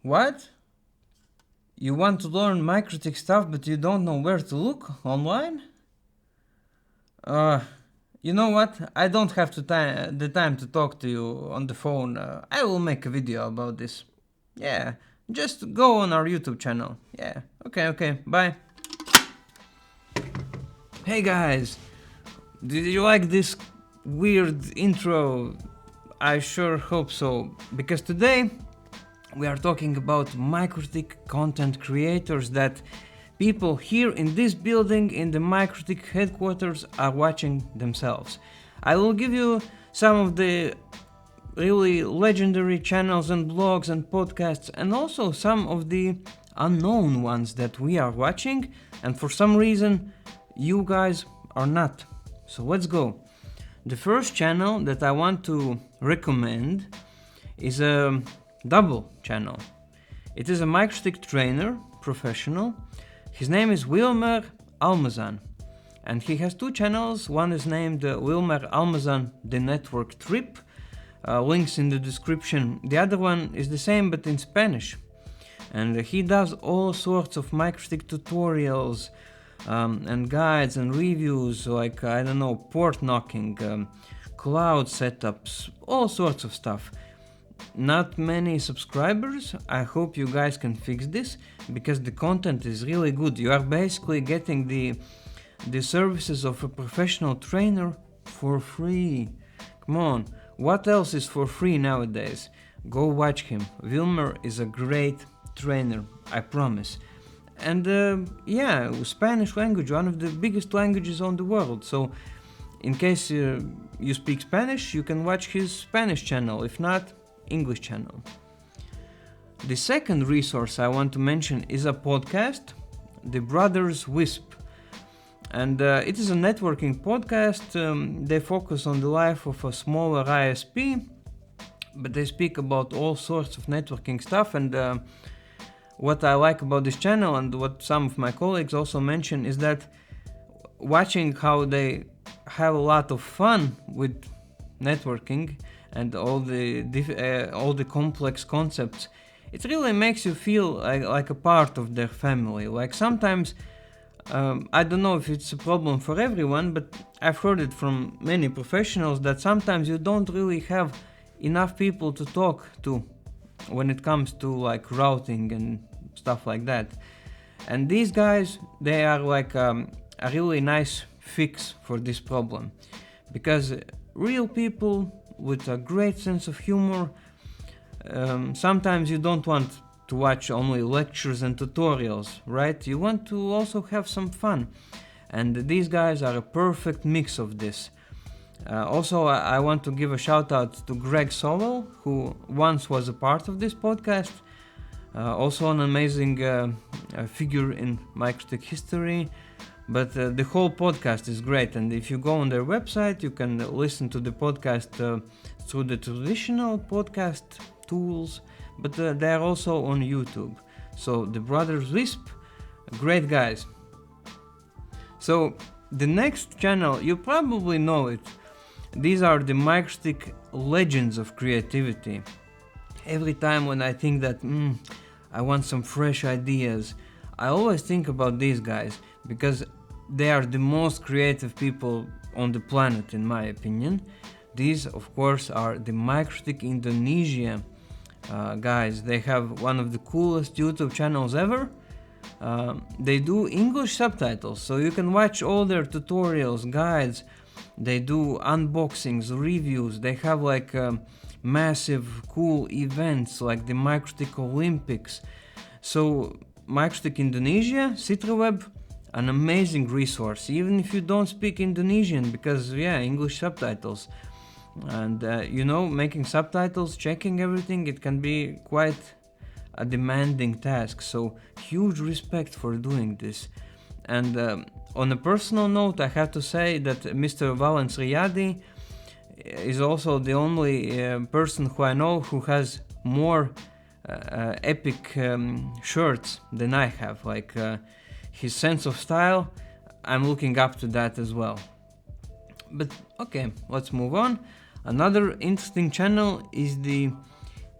What? You want to learn MikroTik stuff but you don't know where to look online? Uh, you know what? I don't have the time to talk to you on the phone. I will make a video about this. Yeah, just go on our YouTube channel. Yeah, okay, bye. Hey guys, did you like this weird intro? I sure hope so, because today we are talking about MikroTik content creators that people here in this building in the MikroTik headquarters are watching themselves. I will give you some of the really legendary channels and blogs and podcasts, and also some of the unknown ones that we are watching, and for some reason you guys are not. So let's go. The first channel that I want to recommend is a double channel. It is a MikroTik trainer, professional. His name is Wilmer Almazan, and he has two channels. One is named Wilmer Almazan The Network Trip, links in the description. The other one is the same but in Spanish, and he does all sorts of MikroTik tutorials and guides and reviews, like, I don't know, port knocking, cloud setups, all sorts of stuff. Not many subscribers. I hope you guys can fix this, because the content is really good. You are basically getting the services of a professional trainer for free. Come on, what else is for free nowadays? Go watch him. Wilmer is a great trainer, I promise. And yeah, Spanish language, one of the biggest languages on the world. So in case you speak Spanish, you can watch his Spanish channel. If not, English channel. The second resource I want to mention is a podcast, TheBrothers WISP. And it is a networking podcast. They focus on the life of a smaller ISP, but they speak about all sorts of networking stuff. And what I like about this channel, and what some of my colleagues also mention, is that watching how they have a lot of fun with networking and all the complex concepts, it really makes you feel like a part of their family. Like sometimes, I don't know if it's a problem for everyone, but I've heard it from many professionals that sometimes you don't really have enough people to talk to when it comes to like routing and stuff like that. And these guys, they are like a really nice fix for this problem, because real people with a great sense of humor, sometimes you don't want to watch only lectures and tutorials, right? You want to also have some fun, and these guys are a perfect mix of this. Also, I want to give a shout out to Greg Sowell, who once was a part of this podcast, also an amazing figure in MikroTik history. But the whole podcast is great, and if you go on their website, you can listen to the podcast through the traditional podcast tools, but they are also on YouTube. So the Brothers WISP, great guys. So the next channel, you probably know it. These are the MikroTik legends of creativity. Every time when I think that I want some fresh ideas, I always think about these guys, because they are the most creative people on the planet, in my opinion. These, of course, are the MikroTik Indonesia guys. They have one of the coolest YouTube channels ever. They do English subtitles, so you can watch all their tutorials, guides. They do unboxings, reviews. They have like massive cool events like the MikroTik Olympics. So MikroTik Indonesia, Citraweb, an amazing resource, even if you don't speak Indonesian, because English subtitles. And making subtitles, checking everything, it can be quite a demanding task. So huge respect for doing this. And on a personal note, I have to say that Mr. Valens Riyadi is also the only person who I know who has more epic shirts than I have. Like his sense of style, I'm looking up to that as well. But okay, let's move on. Another interesting channel is the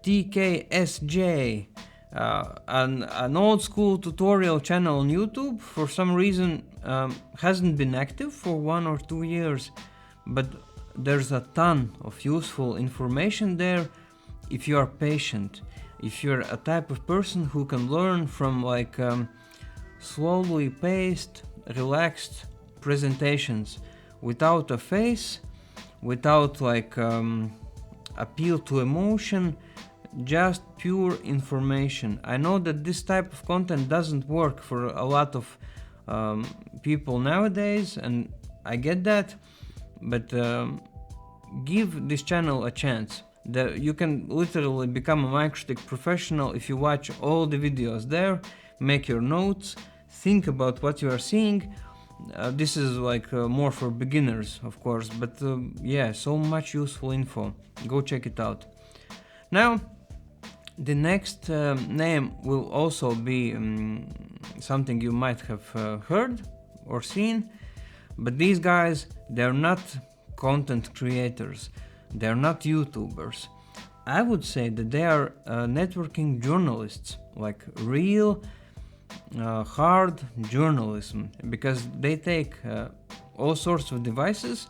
TKSJa. An old school tutorial channel on YouTube for some reason hasn't been active for 1 or 2 years, but there's a ton of useful information there if you are patient, if you're a type of person who can learn from like slowly paced, relaxed presentations without a face, without like appeal to emotion, just pure information. I know that this type of content doesn't work for a lot of people nowadays, and I get that, but give this channel a chance. You can literally become a MikroTik professional if you watch all the videos there, make your notes, think about what you are seeing. This is like more for beginners, of course, but yeah, so much useful info. Go check it out. Now, the next name will also be something you might have heard or seen, but these guys, they're not content creators, they're not YouTubers. I would say that they are networking journalists, like real hard journalism, because they take all sorts of devices,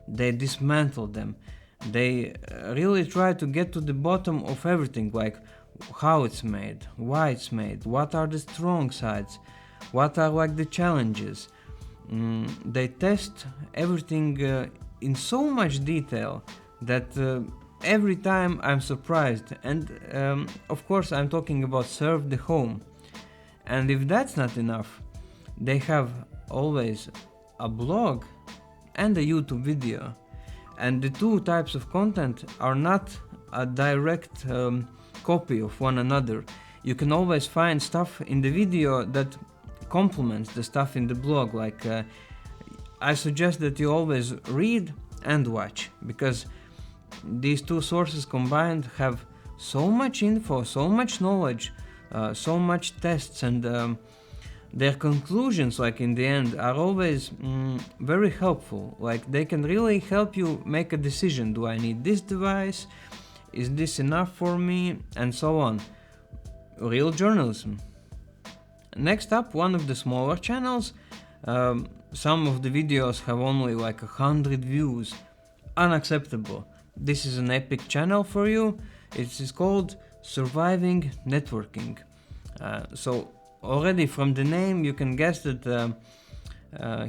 they dismantle them, they really try to get to the bottom of everything, like how it's made, why it's made, what are the strong sides, what are like the challenges. They test everything in so much detail that every time I'm surprised. And of course I'm talking about ServeTheHome. And if that's not enough, they have always a blog and a YouTube video. And the two types of content are not a direct copy of one another. You can always find stuff in the video that complements the stuff in the blog. Like I suggest that you always read and watch, because these two sources combined have so much info, so much knowledge, so much tests, and their conclusions, like in the end, are always very helpful. Like they can really help you make a decision. Do I need this device? Is this enough for me? And so on. Real journalism. Next up, one of the smaller channels. Some of the videos have only like 100 views. Unacceptable. This is an epic channel for you. It is called Surviving Networking. So already from the name you can guess that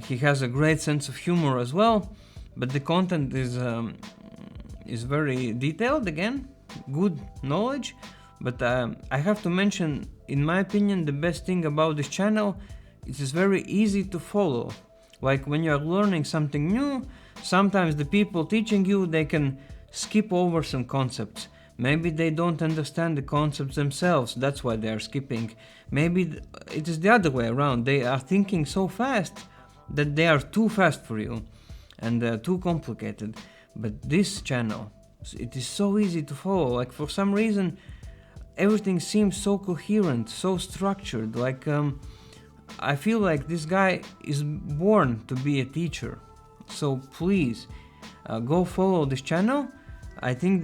he has a great sense of humor as well, but the content is very detailed, again, good knowledge. But I have to mention, in my opinion, the best thing about this channel, it is very easy to follow. Like when you are learning something new, sometimes the people teaching you, they can skip over some concepts. Maybe they don't understand the concepts themselves, that's why they are skipping. Maybe it is the other way around, they are thinking so fast that they are too fast for you and too complicated. But this channel, it is so easy to follow. Like for some reason everything seems so coherent, so structured. Like I feel like this guy is born to be a teacher. So please go follow this channel. I think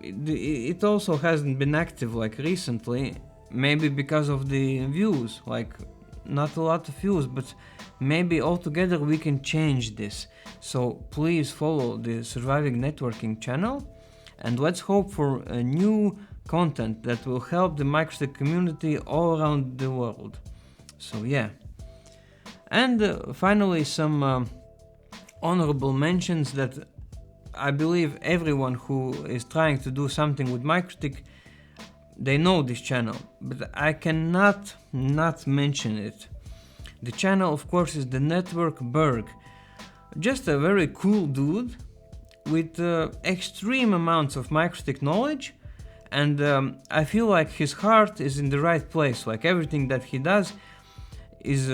it also hasn't been active like recently, maybe because of the views, like not a lot of views, but maybe altogether we can change this. So please follow the Surviving Networking channel, and let's hope for a new content that will help the MikroTik community all around the world. So yeah. And finally some honorable mentions that I believe everyone who is trying to do something with MikroTik, they know this channel, but I cannot not mention it. The channel, of course, is the Network Berg. Just a very cool dude with extreme amounts of MikroTik knowledge, and I feel like his heart is in the right place. Like everything that he does is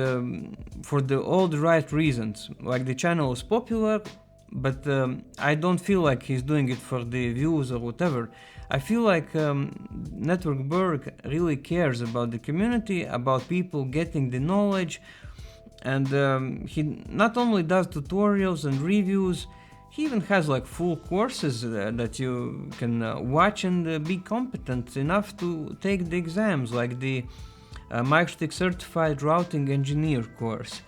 for all the right reasons. Like the channel is popular, but I don't feel like he's doing it for the views or whatever. I feel like Network Berg really cares about the community, about people getting the knowledge, and he not only does tutorials and reviews, he even has like full courses that you can watch and be competent enough to take the exams, like the MikroTik Certified Routing Engineer course.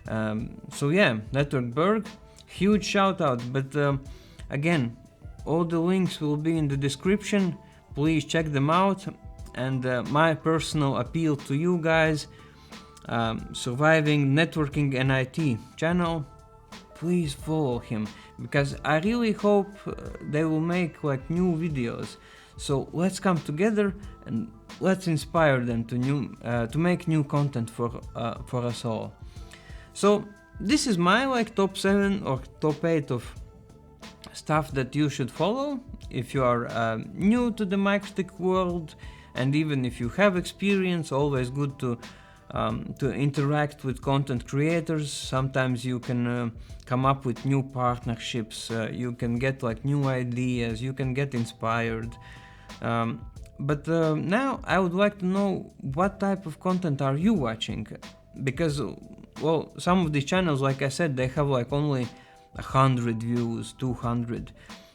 So yeah, Network Berg, huge shout out. But again, all the links will be in the description. Please check them out. And my personal appeal to you guys, Surviving Networking and IT channel, please follow him, because I really hope they will make like new videos. So let's come together and let's inspire them to make new content for us all. So this is my like top 7 or top 8 of stuff that you should follow if you are new to the MikroTik world, and even if you have experience, always good to interact with content creators. Sometimes you can come up with new partnerships, you can get like new ideas, you can get inspired. But now I would like to know what type of content are you watching, because well, some of these channels, like I said, they have like only 100 views, 200.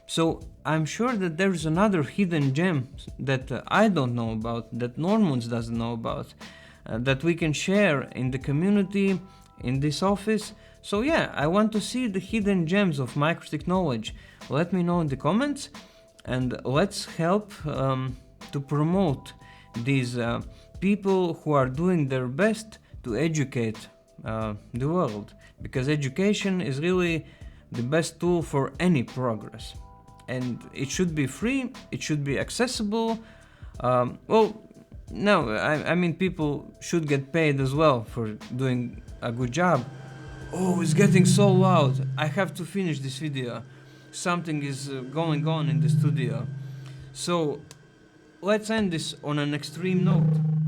So I'm sure that there's another hidden gem that I don't know about, that Normans doesn't know about, that we can share in the community, in this office. So yeah, I want to see the hidden gems of MikroTik knowledge. Let me know in the comments, and let's help to promote these people who are doing their best to educate the world, because education is really the best tool for any progress, and it should be free, it should be accessible. Well, no, I mean, people should get paid as well for doing a good job. Oh, it's getting so loud. I have to finish this video. Something is going on in the studio. So let's end this on an extreme note.